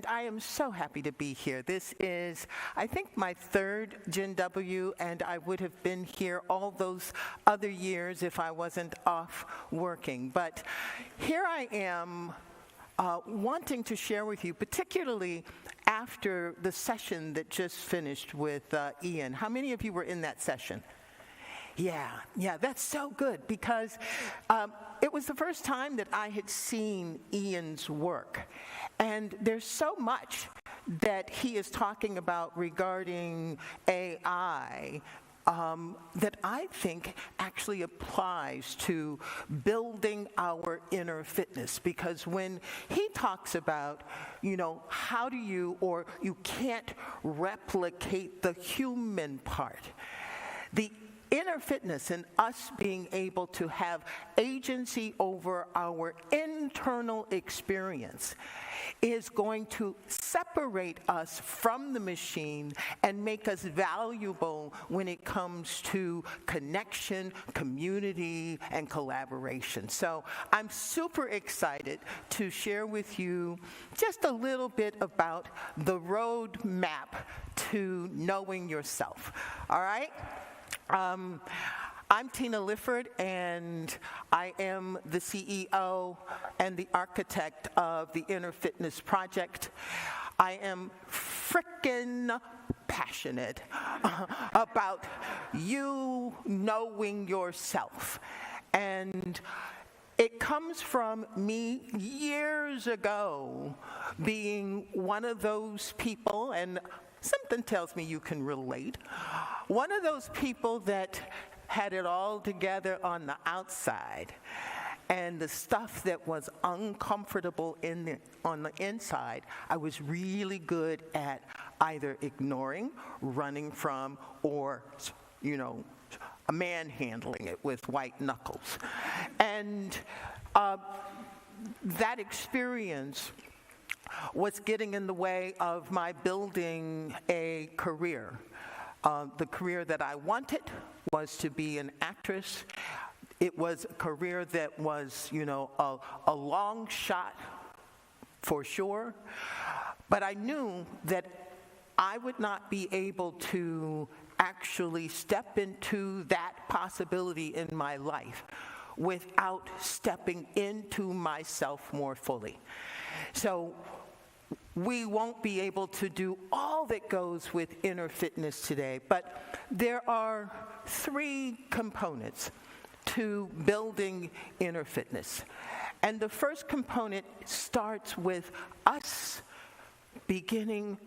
I am so happy to be here. This is, I think, my third Gen W, and I would have been here all those other years if I wasn't off working. But here I am wanting to share with you, particularly after the session that just finished with Ian. How many of you were in that session? Yeah, that's so good because it was the first time that I had seen Ian's work. And there's so much that he is talking about regarding AI that I think actually applies to building our inner fitness. Because when he talks about, how do you, or you can't replicate the human part, the inner fitness and us being able to have agency over our internal experience is going to separate us from the machine and make us valuable when it comes to connection, community, and collaboration. So I'm super excited to share with you just a little bit about the roadmap to knowing yourself. All right? I'm Tina Lifford, and I am the CEO and the architect of the Inner Fitness Project. I am frickin' passionate about you knowing yourself. And it comes from me years ago being one of those people, and something tells me you can relate, one of those people that had it all together on the outside, and the stuff that was uncomfortable on the inside, I was really good at either ignoring, running from, or, manhandling it with white knuckles. And that experience was getting in the way of my building a career. The career that I wanted was to be an actress. It was a career that was, a long shot for sure. But I knew that I would not be able to actually step into that possibility in my life without stepping into myself more fully. So we won't be able to do all that goes with inner fitness today, but there are 3 components to building inner fitness. And the first component starts with us beginning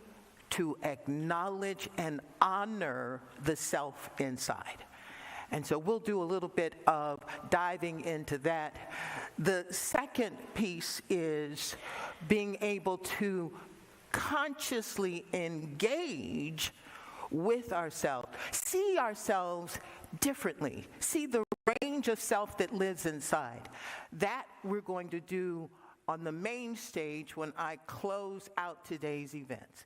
to acknowledge and honor the self inside. And so we'll do a little bit of diving into that. The second piece is being able to consciously engage with ourselves, see ourselves differently, see the range of self that lives inside. That we're going to do on the main stage when I close out today's events.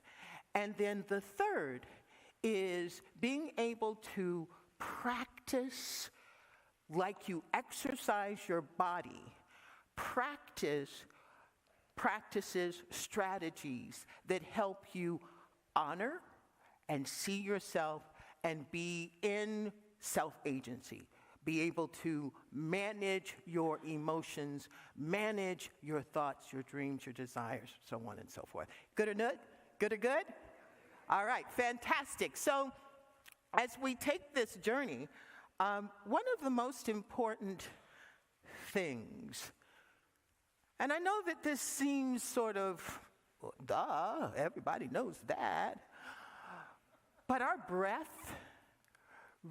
And then the third is being able to practice like you exercise your body. Practices strategies that help you honor and see yourself and be in self-agency. Be able to manage your emotions, manage your thoughts, your dreams, your desires, so on and so forth. Good or not? Good or good? All right, fantastic. So as we take this journey, one of the most important things, and I know that this seems sort of, duh, everybody knows that, but our breath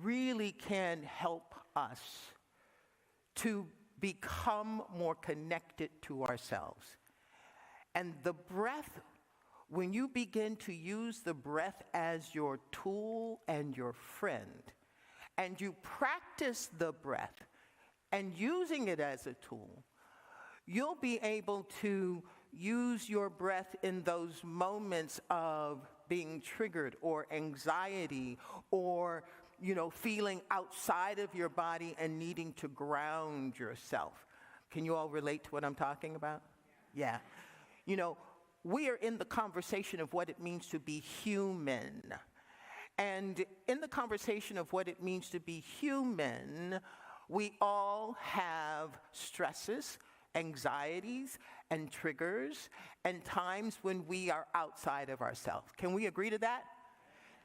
really can help us to become more connected to ourselves. And the breath, when you begin to use the breath as your tool and your friend, and you practice the breath and using it as a tool, you'll be able to use your breath in those moments of being triggered or anxiety or, feeling outside of your body and needing to ground yourself. Can you all relate to what I'm talking about? Yeah. we are in the conversation of what it means to be human. And in the conversation of what it means to be human, we all have stresses, anxieties, and triggers, and times when we are outside of ourselves. Can we agree to that?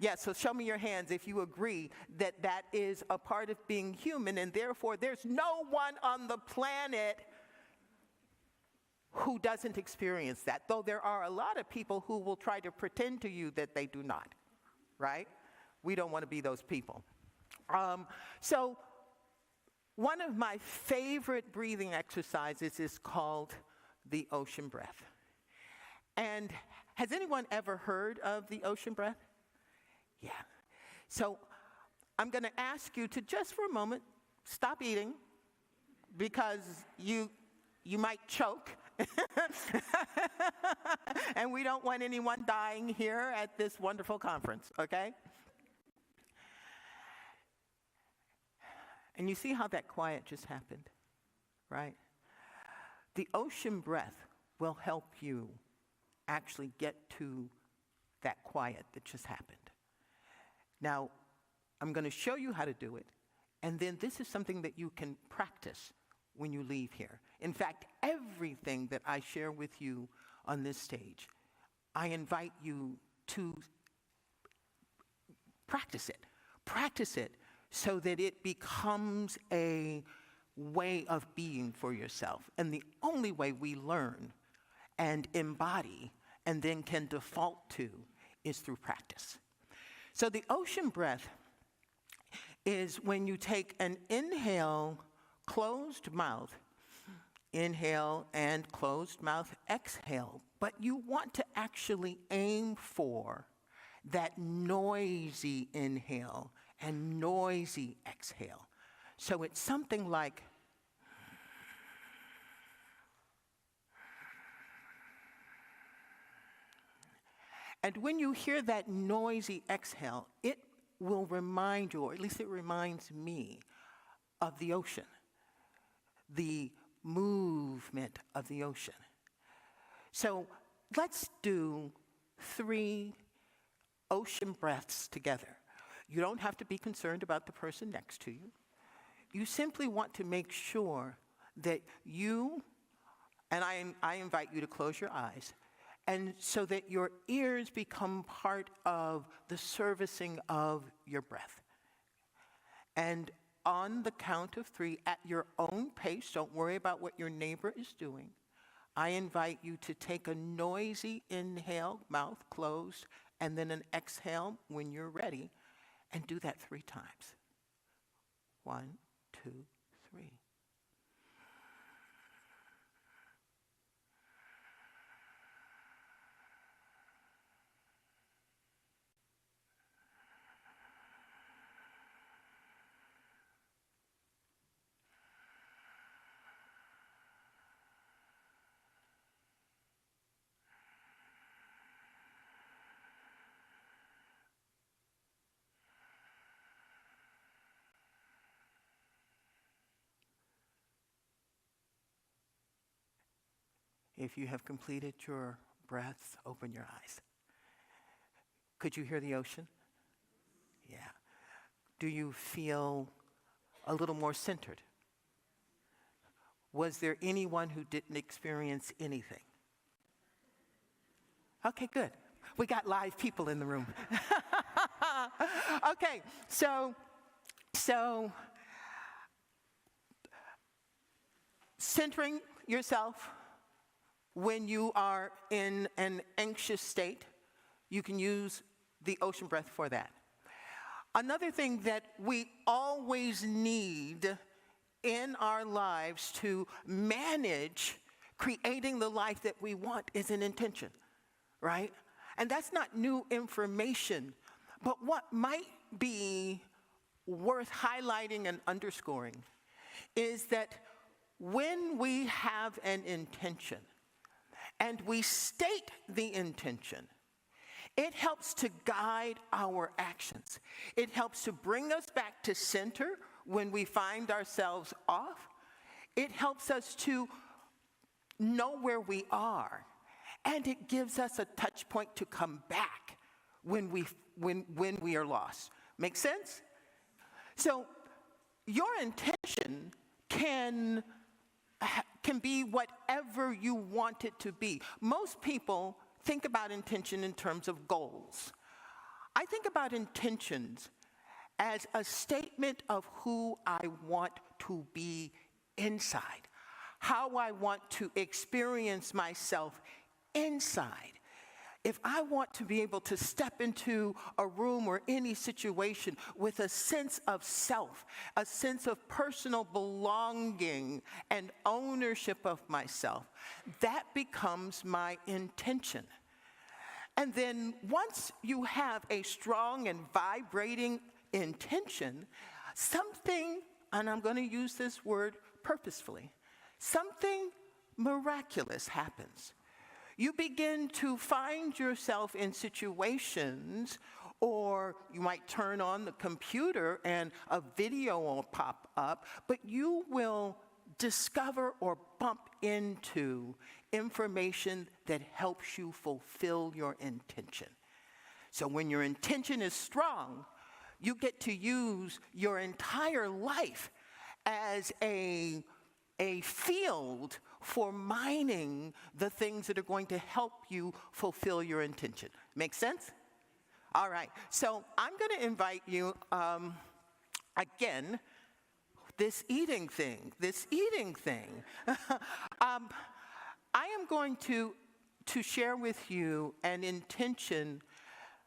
Yeah, so show me your hands if you agree that that is a part of being human, and therefore there's no one on the planet who doesn't experience that, though there are a lot of people who will try to pretend to you that they do not, right? We don't want to be those people. So one of my favorite breathing exercises is called the ocean breath. And has anyone ever heard of the ocean breath? Yeah. So I'm going to ask you to just for a moment stop eating, because you might choke. And we don't want anyone dying here at this wonderful conference, okay? And you see how that quiet just happened, right? The ocean breath will help you actually get to that quiet that just happened. Now, I'm going to show you how to do it, and then this is something that you can practice when you leave here. In fact, everything that I share with you on this stage, I invite you to practice it. Practice it so that it becomes a way of being for yourself. And the only way we learn and embody and then can default to is through practice. So the ocean breath is when you take an inhale, closed mouth, inhale and closed mouth, exhale. But you want to actually aim for that noisy inhale and noisy exhale. So it's something like, and when you hear that noisy exhale, it will remind you, or at least it reminds me, of the ocean, the movement of the ocean. So let's do 3 ocean breaths together. You don't have to be concerned about the person next to you. You simply want to make sure that you, and I invite you to close your eyes, and so that your ears become part of the servicing of your breath. And on the count of 3, at your own pace, don't worry about what your neighbor is doing, I invite you to take a noisy inhale, mouth closed, and then an exhale when you're ready, and do that 3 times. 1, 2, 3. If you have completed your breaths, open your eyes. Could you hear the ocean? Yeah. Do you feel a little more centered? Was there anyone who didn't experience anything? Okay, good. We got live people in the room. Okay, so centering yourself when you are in an anxious state, you can use the ocean breath for that. Another thing that we always need in our lives to manage creating the life that we want is an intention, right? And that's not new information, but what might be worth highlighting and underscoring is that when we have an intention, and we state the intention, it helps to guide our actions. It helps to bring us back to center when we find ourselves off. It helps us to know where we are. And it gives us a touch point to come back when we are lost. Make sense? So your intention can be whatever you want it to be. Most people think about intention in terms of goals. I think about intentions as a statement of who I want to be inside, how I want to experience myself inside. If I want to be able to step into a room or any situation with a sense of self, a sense of personal belonging and ownership of myself, that becomes my intention. And then once you have a strong and vibrating intention, something, and I'm going to use this word purposefully, something miraculous happens. You begin to find yourself in situations, or you might turn on the computer and a video will pop up, but you will discover or bump into information that helps you fulfill your intention. So when your intention is strong, you get to use your entire life as a field for mining the things that are going to help you fulfill your intention. Make sense? All right. So I'm going to invite you, again, this eating thing. I am going to share with you an intention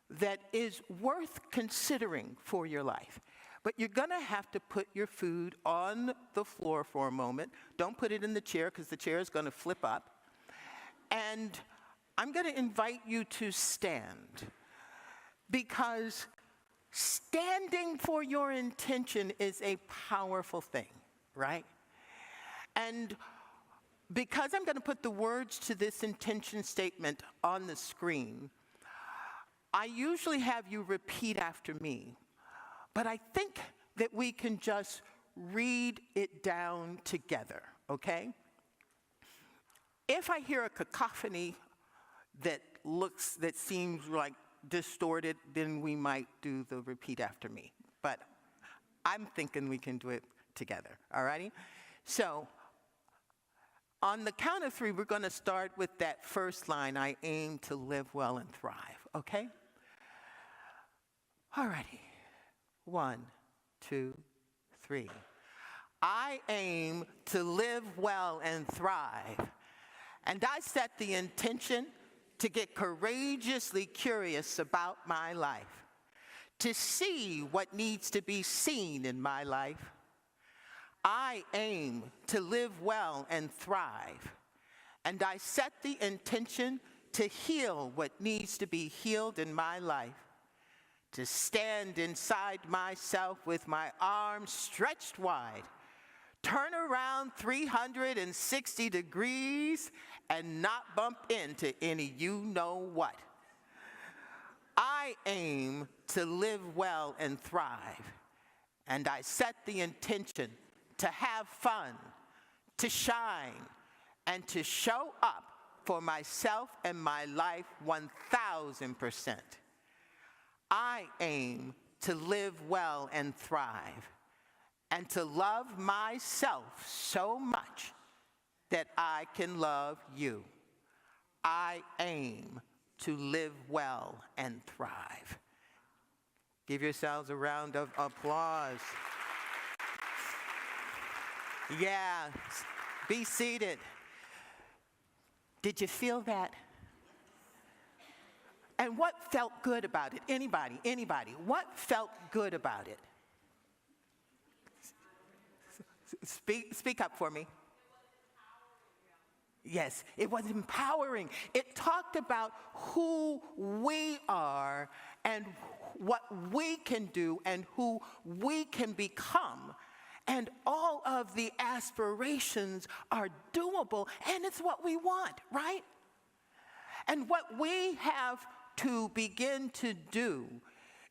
that is worth considering for your life. But you're going to have to put your food on the floor for a moment. Don't put it in the chair because the chair is going to flip up. And I'm going to invite you to stand, because standing for your intention is a powerful thing, right? And because I'm going to put the words to this intention statement on the screen, I usually have you repeat after me. But I think that we can just read it down together, okay? If I hear a cacophony that seems like distorted, then we might do the repeat after me. But I'm thinking we can do it together, all righty? So on the count of three, we're going to start with that first line, I aim to live well and thrive, okay? All righty. 1, 2, 3. I aim to live well and thrive, and I set the intention to get courageously curious about my life, to see what needs to be seen in my life. I aim to live well and thrive, and I set the intention to heal what needs to be healed in my life, to stand inside myself with my arms stretched wide, turn around 360 degrees, and not bump into any you-know-what. I aim to live well and thrive, and I set the intention to have fun, to shine, and to show up for myself and my life 1,000%. I aim to live well and thrive, and to love myself so much that I can love you. I aim to live well and thrive. Give yourselves a round of applause. Yeah, be seated. Did you feel that? And what felt good about it? Anybody? What felt good about it? Speak up for me. Yes, it was empowering. It talked about who we are and what we can do and who we can become. And all of the aspirations are doable, and it's what we want, right? And what we have to begin to do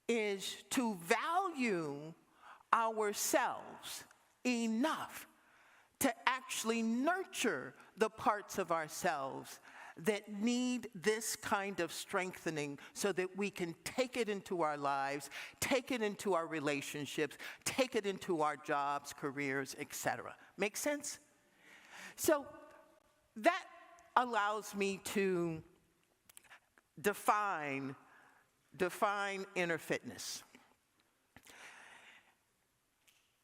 is to value ourselves enough to actually nurture the parts of ourselves that need this kind of strengthening so that we can take it into our lives, take it into our relationships, take it into our jobs, careers, etc. Make sense? So that allows me to define inner fitness.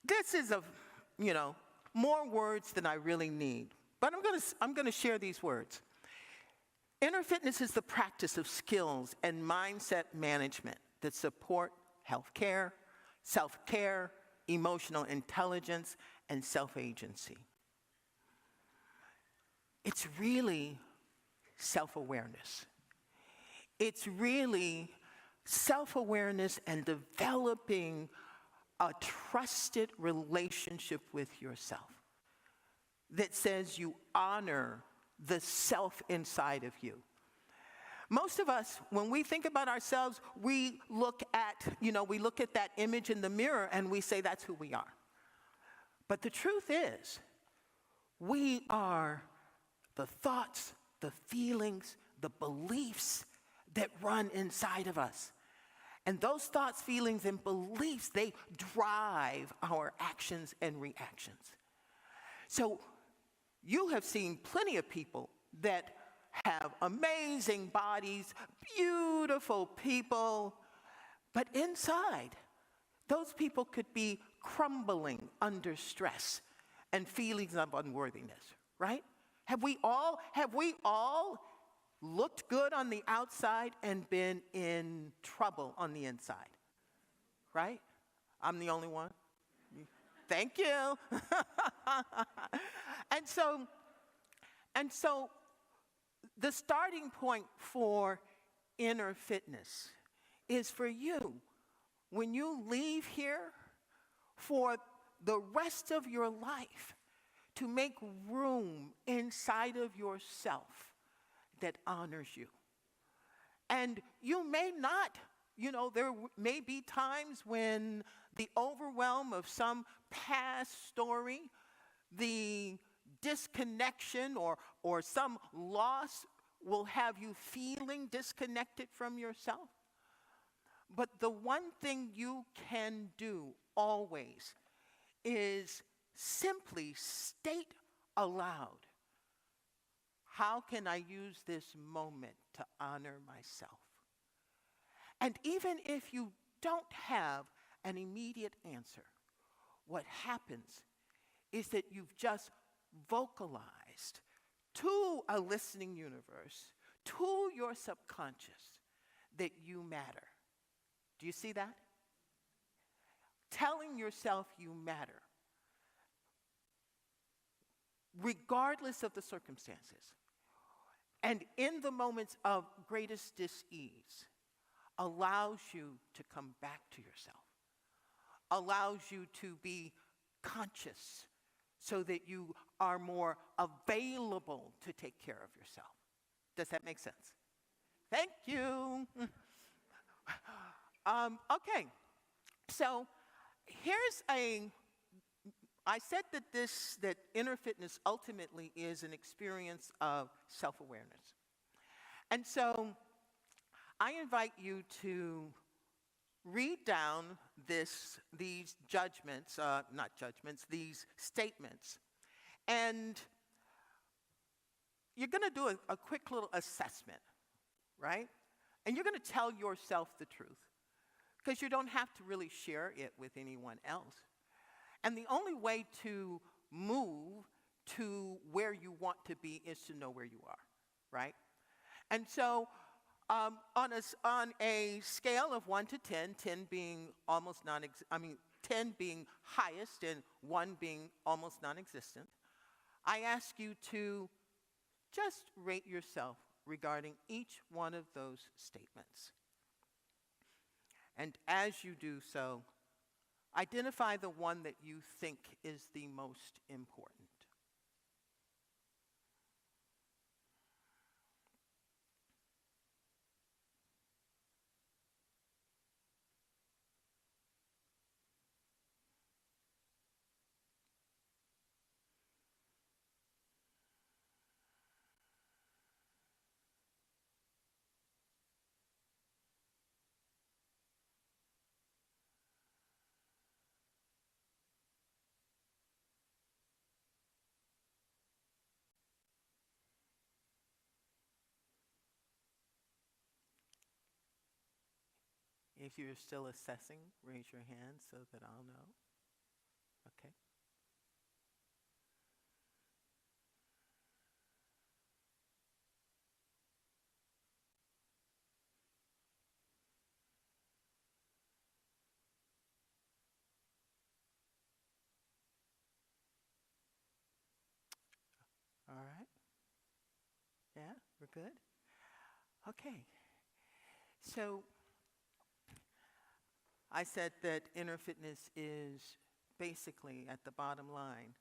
This is more words than I really need, but I'm going to share these words. Inner fitness is the practice of skills and mindset management that support healthcare, self-care, emotional intelligence, and self-agency. It's really self-awareness. It's really self-awareness and developing a trusted relationship with yourself that says you honor the self inside of you. Most of us, when we think about ourselves, we look at that image in the mirror and we say that's who we are. But the truth is, we are the thoughts, the feelings, the beliefs that run inside of us. And those thoughts, feelings, and beliefs, they drive our actions and reactions. So you have seen plenty of people that have amazing bodies, beautiful people, but inside, those people could be crumbling under stress and feelings of unworthiness, right? Have we all looked good on the outside and been in trouble on the inside? Right? I'm the only one? Thank you. And so the starting point for inner fitness is for you, when you leave here, for the rest of your life, to make room inside of yourself that honors you. And you may not, there may be times when the overwhelm of some past story, the disconnection or some loss will have you feeling disconnected from yourself. But the one thing you can do always is simply state aloud, how can I use this moment to honor myself? And even if you don't have an immediate answer, what happens is that you've just vocalized to a listening universe, to your subconscious, that you matter. Do you see that? Telling yourself you matter, regardless of the circumstances. And in the moments of greatest dis-ease, allows you to come back to yourself, allows you to be conscious so that you are more available to take care of yourself. Does that make sense? Thank you. Okay, so I said that inner fitness ultimately is an experience of self-awareness. And so I invite you to read down these statements. And you're going to do a quick little assessment, right? And you're going to tell yourself the truth, because you don't have to really share it with anyone else. And the only way to move to where you want to be is to know where you are, right? And so on a scale of 1 to 10, 10 being 10 being highest and 1 being almost non-existent, I ask you to just rate yourself regarding each one of those statements. And as you do so, identify the one that you think is the most important. If you're still assessing, raise your hand so that I'll know. Okay. All right. Yeah, we're good. Okay. So I said that inner fitness is basically, at the bottom line,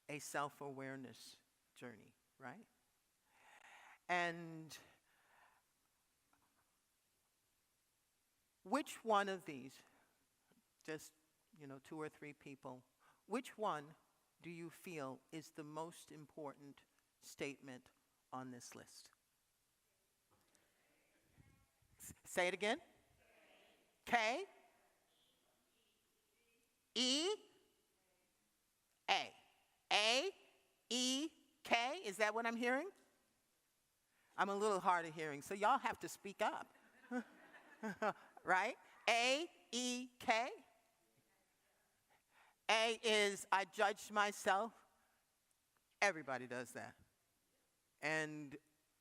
a self-awareness journey, right? And which one of these, just, 2 or 3 people, which one do you feel is the most important statement on this list? Say it again. K, E, A. A, E, K, is that what I'm hearing? I'm a little hard of hearing, so y'all have to speak up. Right? A, E, K. A is I judged myself. Everybody does that. And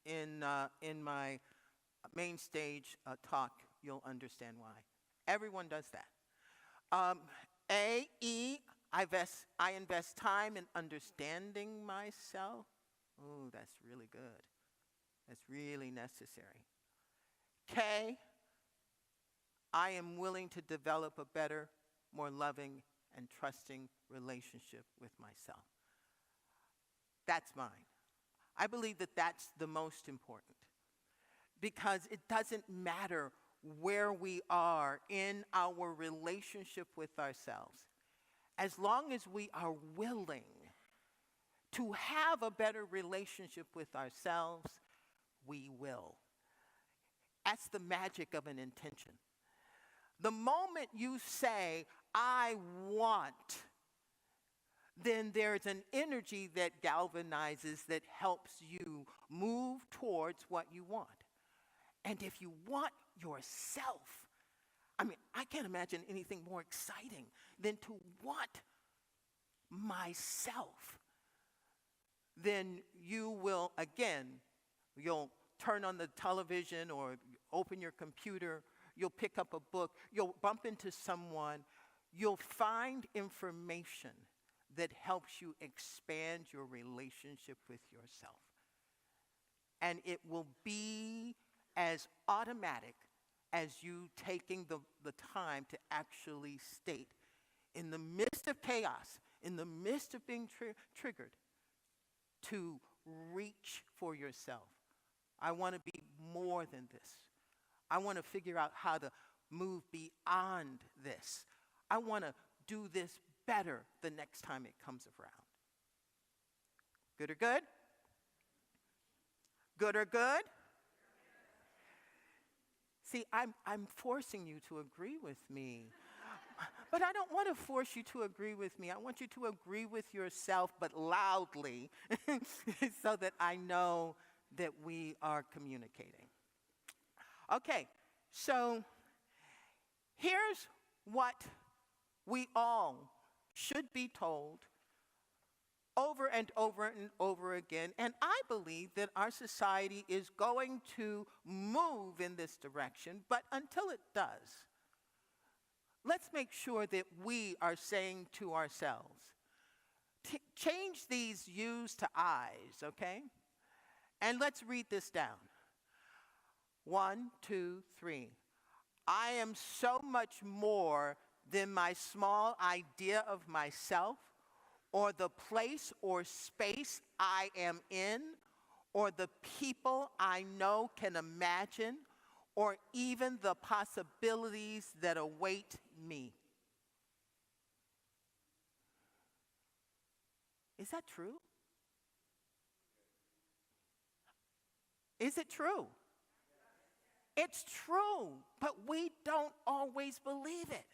in my main stage talk, you'll understand why. Everyone does that. A, E, I invest time in understanding myself. Ooh, that's really good. That's really necessary. K, I am willing to develop a better, more loving, and trusting relationship with myself. That's mine. I believe that that's the most important, because it doesn't matter where we are in our relationship with ourselves. As long as we are willing to have a better relationship with ourselves, we will. That's the magic of an intention. The moment you say, I want, then there's an energy that galvanizes, that helps you move towards what you want. And if you want yourself, I can't imagine anything more exciting than to want myself. Then you will, again, you'll turn on the television or open your computer, you'll pick up a book, you'll bump into someone, you'll find information that helps you expand your relationship with yourself. And it will be as automatic as you taking the time to actually state, in the midst of chaos, in the midst of being triggered, to reach for yourself. I want to be more than this. I want to figure out how to move beyond this. I want to do this better the next time it comes around. Good or good? Good or good? See, I'm forcing you to agree with me. But I don't want to force you to agree with me. I want you to agree with yourself, but loudly, so that I know that we are communicating. Okay, so here's what we all should be told over and over and over again. And I believe that our society is going to move in this direction, but until it does, let's make sure that we are saying to ourselves, change these yous to I's, okay? And let's read this down. 1, 2, 3. I am so much more than my small idea of myself, or the place or space I am in, or the people I know can imagine, or even the possibilities that await me. Is that true? Is it true? It's true, but we don't always believe it.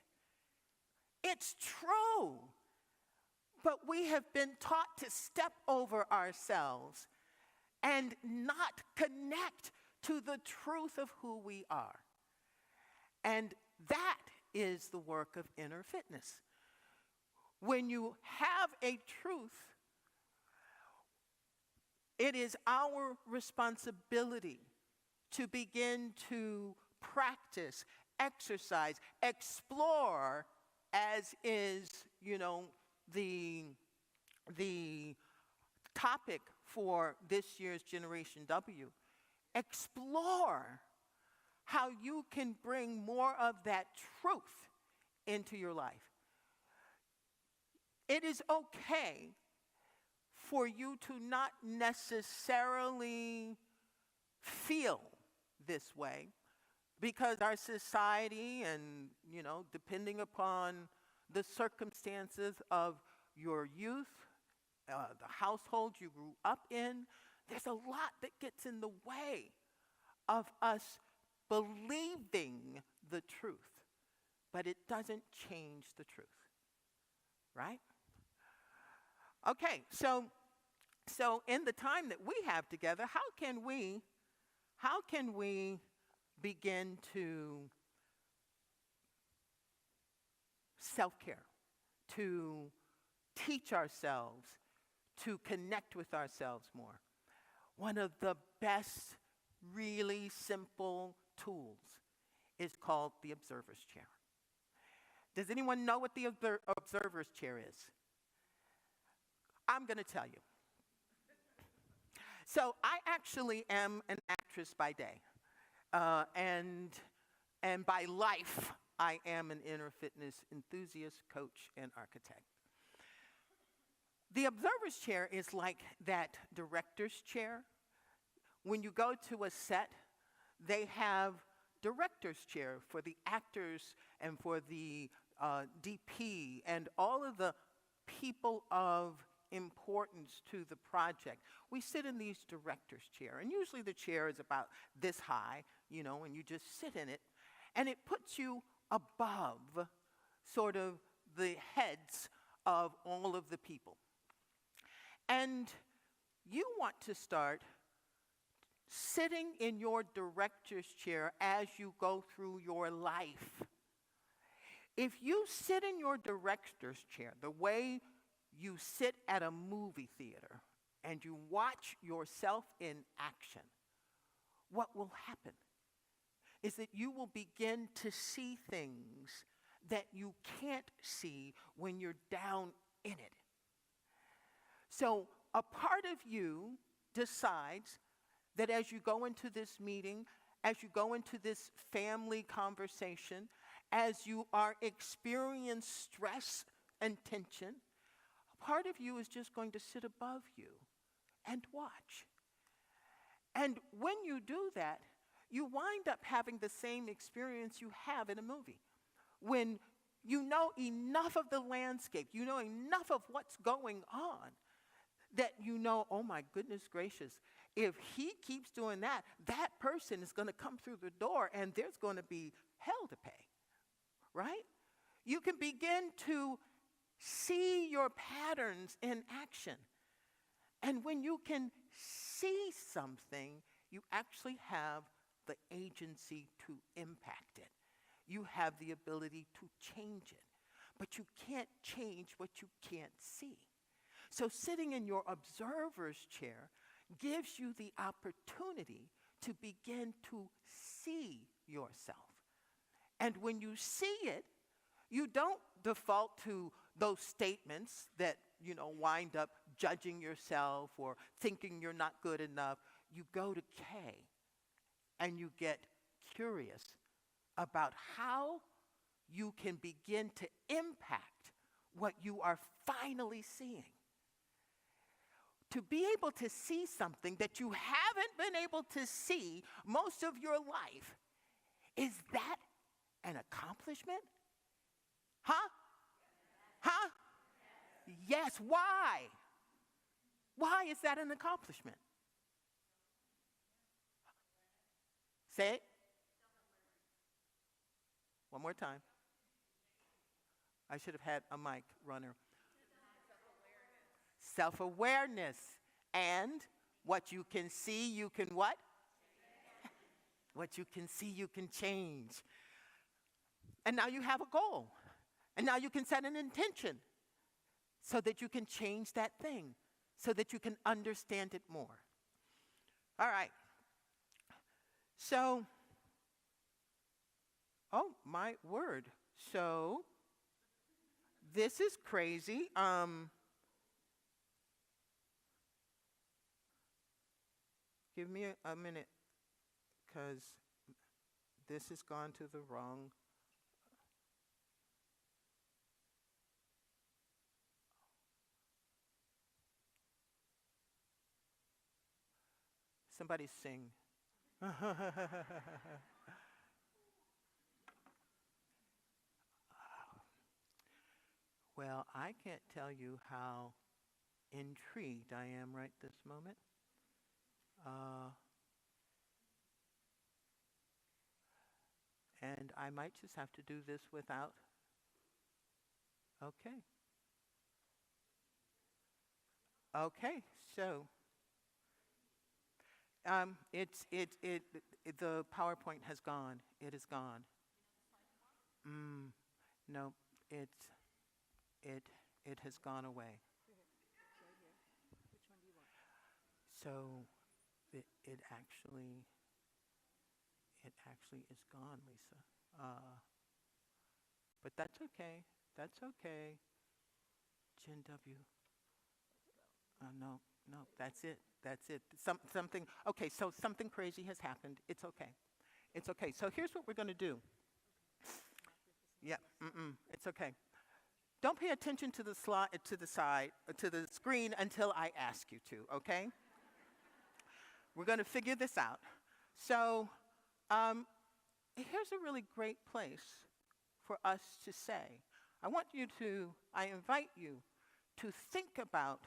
It's true, but we have been taught to step over ourselves and not connect to the truth of who we are. And that is the work of inner fitness. When you have a truth, it is our responsibility to begin to practice, exercise, explore, as is, the topic for this year's Generation W. Explore how you can bring more of that truth into your life. It is okay for you to not necessarily feel this way, because our society and, depending upon the circumstances of your youth, the household you grew up in, there's a lot that gets in the way of us believing the truth. But it doesn't change the truth, right? Okay, so in the time that we have together, how can we begin to self-care, to teach ourselves, to connect with ourselves more? One of the best, really simple tools is called the observer's chair. Does anyone know what the observer's chair is? I'm going to tell you. So I actually am an actress by day, and by life, I am an inner fitness enthusiast, coach, and architect. The observer's chair is like that director's chair. When you go to a set, they have director's chair for the actors and for the DP and all of the people of importance to the project. We sit in these director's chair, and usually the chair is about this high, and you just sit in it, and it puts you above sort of the heads of all of the people. And you want to start sitting in your director's chair as you go through your life. If you sit in your director's chair the way you sit at a movie theater and you watch yourself in action, what will happen is that you will begin to see things that you can't see when you're down in it. So a part of you decides that as you go into this meeting, as you go into this family conversation, as you are experiencing stress and tension, a part of you is just going to sit above you and watch. And when you do that, you wind up having the same experience you have in a movie. When you know enough of the landscape, you know enough of what's going on, that oh my goodness gracious, if he keeps doing that, that person is going to come through the door and there's going to be hell to pay, right? You can begin to see your patterns in action. And when you can see something, you actually have the agency to impact it. You have the ability to change it. But you can't change what you can't see. So sitting in your observer's chair gives you the opportunity to begin to see yourself. And when you see it, you don't default to those statements that, wind up judging yourself or thinking you're not good enough. You go to K and you get curious about how you can begin to impact what you are finally seeing. To be able to see something that you haven't been able to see most of your life, is that an accomplishment? Huh? Huh? Yes. Why? Why is that an accomplishment? Say it. One more time. I should have had a mic runner. Self-awareness. And what you can see, you can what? What you can see, you can change. And now you have a goal. And now you can set an intention so that you can change that thing, so that you can understand it more. All right. So, oh my word. So, this is crazy. Give me a minute, because this has gone to the wrong. Somebody sing. Well, I can't tell you how intrigued I am right this moment. And I might just have to do this without. Okay. Okay, so the PowerPoint has gone. It is gone. No, it has gone away. So it actually is gone, Lisa. But that's okay. That's okay. Jen W. No, that's it. That's it. Something. Okay, so something crazy has happened. It's okay. It's okay. So here's what we're going to do. Yeah. It's okay. Don't pay attention to the to the screen until I ask you to. Okay. We're going to figure this out. So, here's a really great place for us to say. I invite you to think about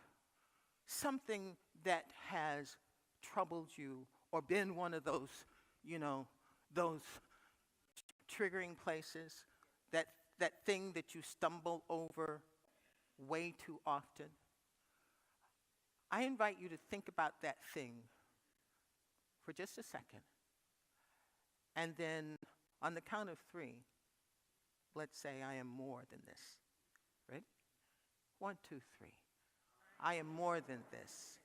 something that has troubled you or been one of those, those triggering places, that thing that you stumble over way too often. I invite you to think about that thing for just a second. And then on the count of 3, let's say I am more than this. Right? 1, 2, 3. I am more than this.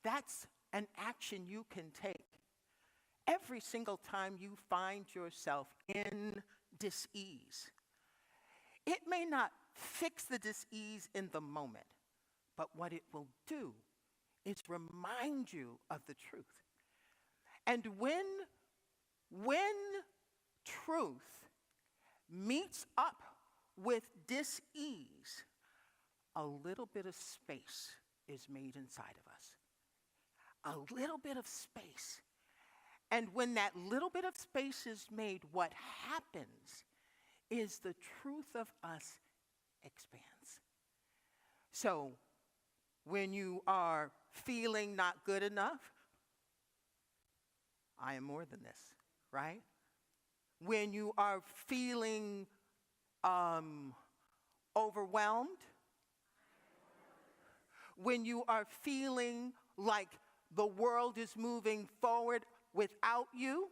That's an action you can take every single time you find yourself in dis-ease. It may not fix the dis-ease in the moment, but what it will do is remind you of the truth. And when truth meets up with dis-ease, a little bit of space is made inside of us. A little bit of space. And when that little bit of space is made, what happens is the truth of us expands. So when you are feeling not good enough, I am more than this, right? When you are feeling overwhelmed, when you are feeling like the world is moving forward without you,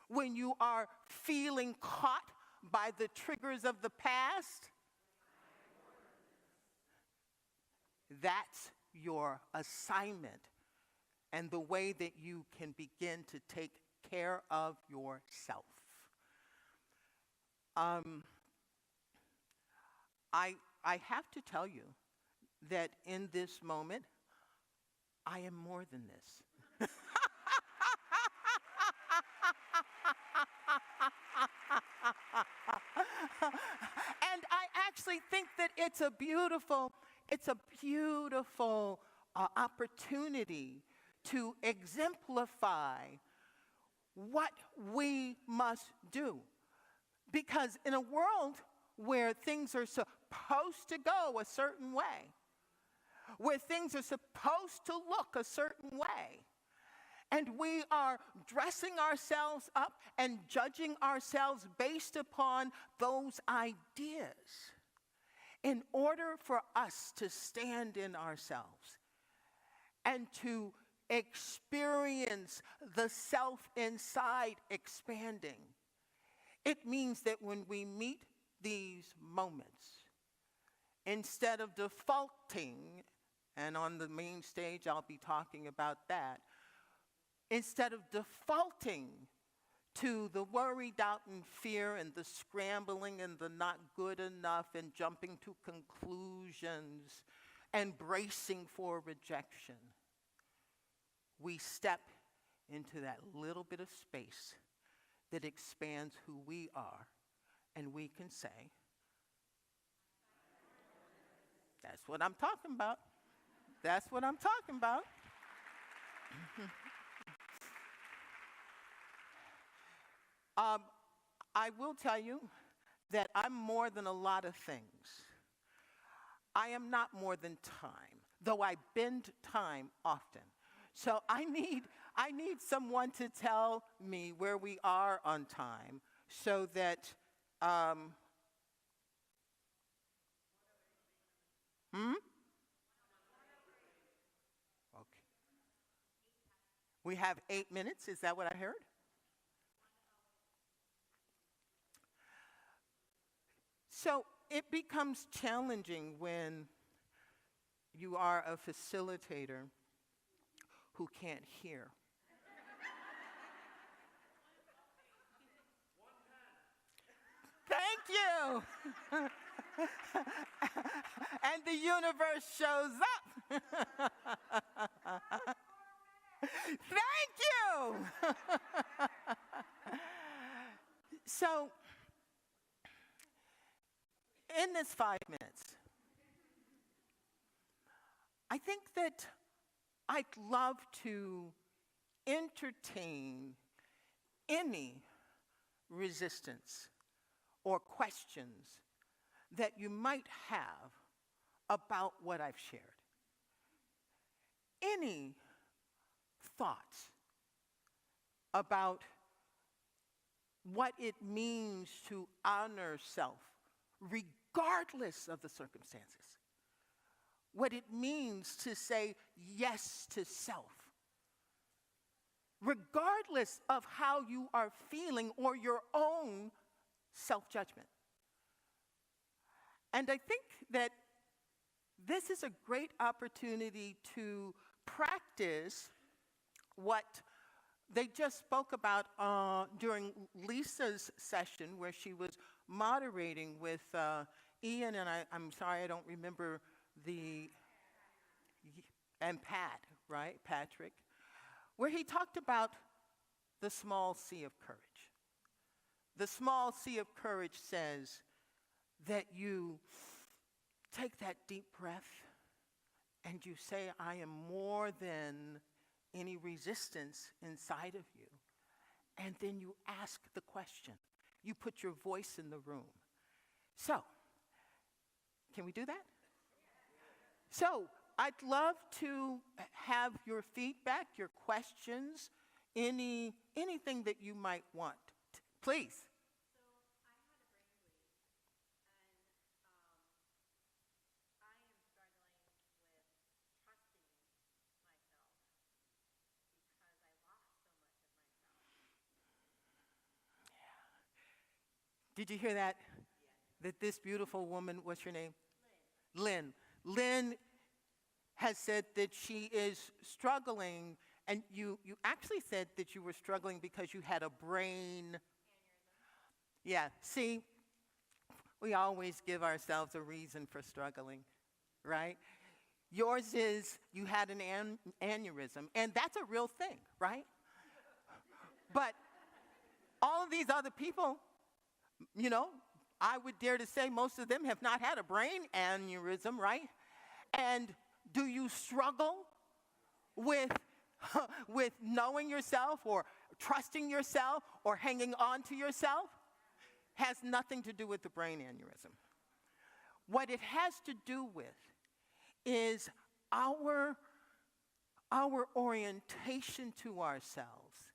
when you are feeling caught by the triggers of the past, that's your assignment and the way that you can begin to take care of yourself. I have to tell you that in this moment, I am more than this. And I actually think that it's a beautiful opportunity to exemplify what we must do. Because in a world where things are supposed to go a certain way, where things are supposed to look a certain way, and we are dressing ourselves up and judging ourselves based upon those ideas, in order for us to stand in ourselves and to experience the self inside expanding, It means that when we meet these moments, instead of defaulting, and on the main stage I'll be talking about that, instead of defaulting to the worry, doubt, and fear, and the scrambling, and the not good enough, and jumping to conclusions, and bracing for rejection, we step into that little bit of space that expands who we are, and we can say, that's what I'm talking about. That's what I'm talking about. I will tell you that I'm more than a lot of things. I am not more than time, though I bend time often. So I need someone to tell me where we are on time so that, Okay. We have 8 minutes, is that what I heard? So it becomes challenging when you are a facilitator who can't hear. Thank you. And the universe shows up. Thank you. So, in this 5 minutes, I think that I'd love to entertain any resistance or questions that you might have about what I've shared. Any thoughts about what it means to honor self, regardless of the circumstances. What it means to say yes to self, regardless of how you are feeling or your own self-judgment. And I think that this is a great opportunity to practice what they just spoke about during Lisa's session where she was moderating with Ian, and I'm sorry I don't remember and Pat, right, Patrick, where he talked about the small C of courage. The small C of courage says that you take that deep breath and you say, I am more than any resistance inside of you. And then you ask the question. You put your voice in the room. So, can we do that? So, I'd love to have your feedback, your questions, anything that you might want. Please. So I had a brain bleed, and I am struggling with trusting myself because I lost so much of myself. Did you hear that? Yes. That this beautiful woman, what's your name? Lynn. Lynn has said that she is struggling, and you actually said that you were struggling because you had a brain. Aneurysm. Yeah, see, we always give ourselves a reason for struggling, right? Yours is you had an aneurysm, and that's a real thing, right? But all of these other people, I would dare to say most of them have not had a brain aneurysm, right? And do you struggle with knowing yourself or trusting yourself or hanging on to yourself? Has nothing to do with the brain aneurysm. What it has to do with is our orientation to ourselves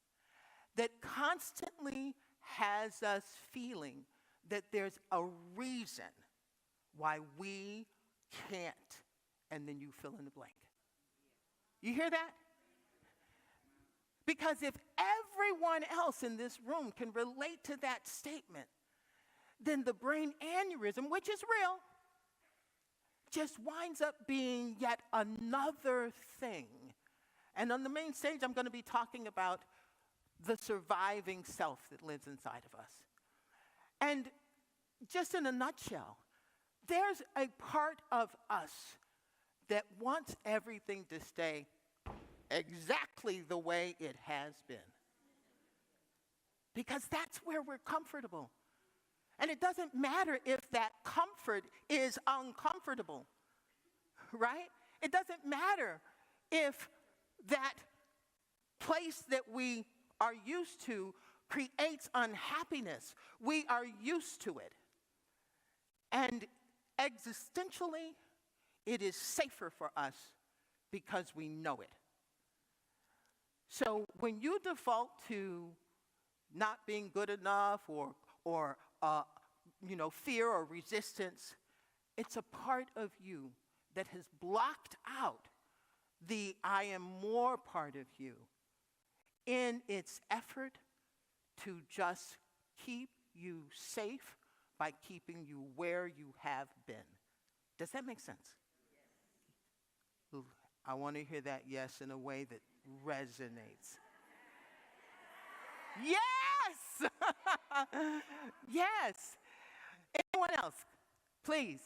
that constantly has us feeling that there's a reason why we can't, and then you fill in the blank. You hear that? Because if everyone else in this room can relate to that statement, then the brain aneurysm, which is real, just winds up being yet another thing. And on the main stage, I'm going to be talking about the surviving self that lives inside of us. And just in a nutshell, there's a part of us that wants everything to stay exactly the way it has been. Because that's where we're comfortable. And it doesn't matter if that comfort is uncomfortable, right? It doesn't matter if that place that we are used to creates unhappiness. We are used to it. And existentially, it is safer for us because we know it. So when you default to not being good enough or fear or resistance, it's a part of you that has blocked out the I am more part of you in its effort to just keep you safe by keeping you where you have been. Does that make sense? Yes. I want to hear that yes in a way that resonates. Yes! Yes! Anyone else? Please.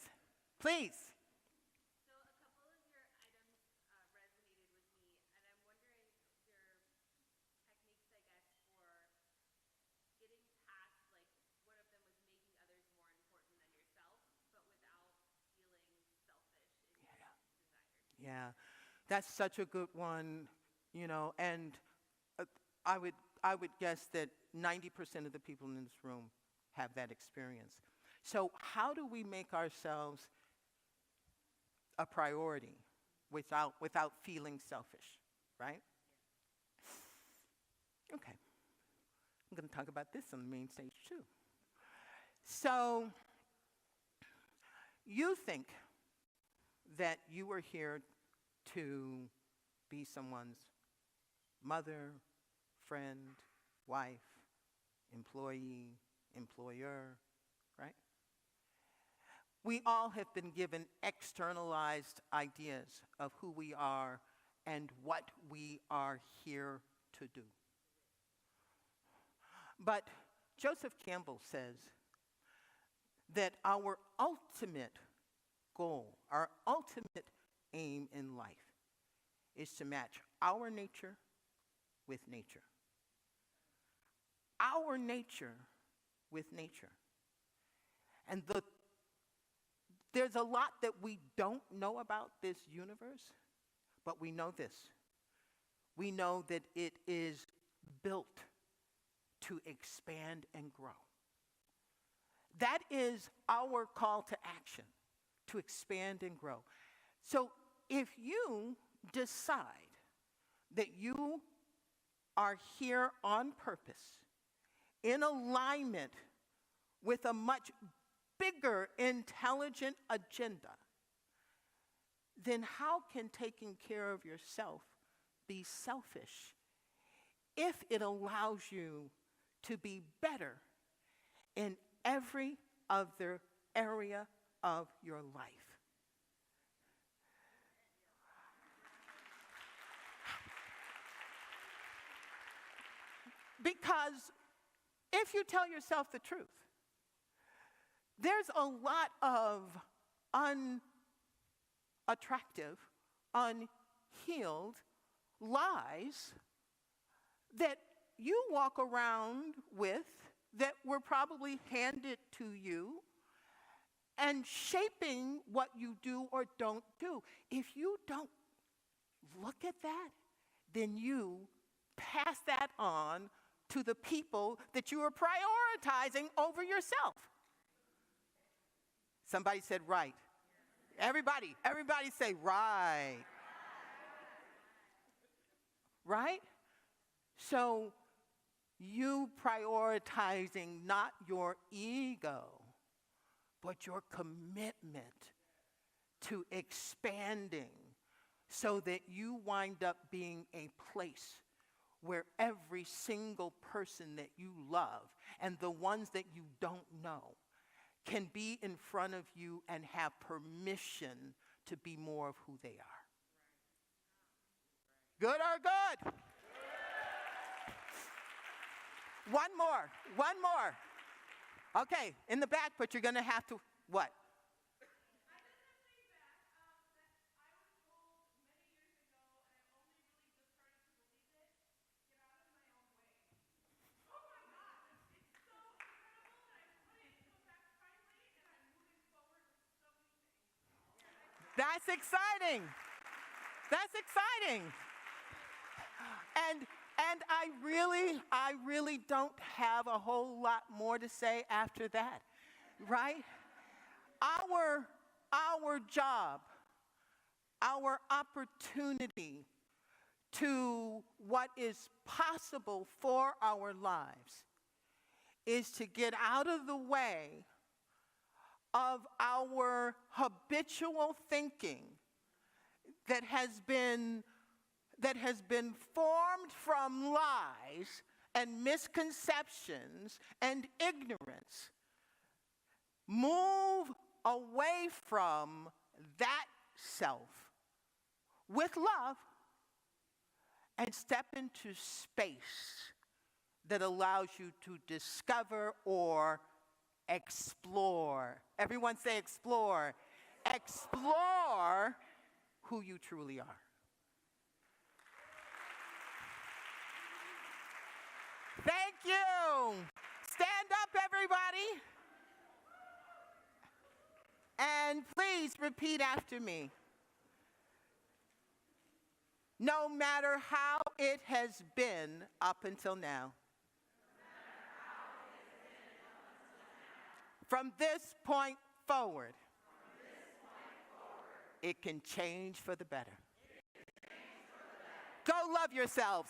Please. So a couple of your items resonated with me, and I'm wondering your techniques, I guess, for getting past, like, one of them was making others more important than yourself, but without feeling selfish in your desires. Yeah, that's such a good one, and I would guess that 90% of the people in this room have that experience. So how do we make ourselves a priority without feeling selfish, right? Okay. I'm going to talk about this on the main stage too. So you think that you are here to be someone's mother, friend, wife, employee, employer, right? We all have been given externalized ideas of who we are and what we are here to do. But Joseph Campbell says that our ultimate goal, our ultimate aim in life is to match our nature with nature. Our nature with nature. And there's a lot that we don't know about this universe, but we know this. We know that it is built to expand and grow. That is our call to action, to expand and grow. So if you decide that you are here on purpose, in alignment with a much bigger, intelligent agenda, then how can taking care of yourself be selfish if it allows you to be better in every other area of your life? Because if you tell yourself the truth, there's a lot of unattractive, unhealed lies that you walk around with that were probably handed to you and shaping what you do or don't do. If you don't look at that, then you pass that on to the people that you are prioritizing over yourself. Somebody said right. Everybody say right. Right? So you prioritizing not your ego, but your commitment to expanding so that you wind up being a place where every single person that you love and the ones that you don't know can be in front of you and have permission to be more of who they are. Good or good? One more. Okay, in the back, but you're going to have to, what? That's exciting. That's exciting. And I really don't have a whole lot more to say after that, right? Our job, our opportunity to what is possible for our lives is to get out of the way of our habitual thinking that has been formed from lies and misconceptions and ignorance. Move away from that self with love and step into space that allows you to discover or explore. Everyone say explore. Explore who you truly are. Thank you. Stand up, everybody. And please repeat after me. No matter how it has been up until now. From this point forward, it can change for the better. Go love yourselves.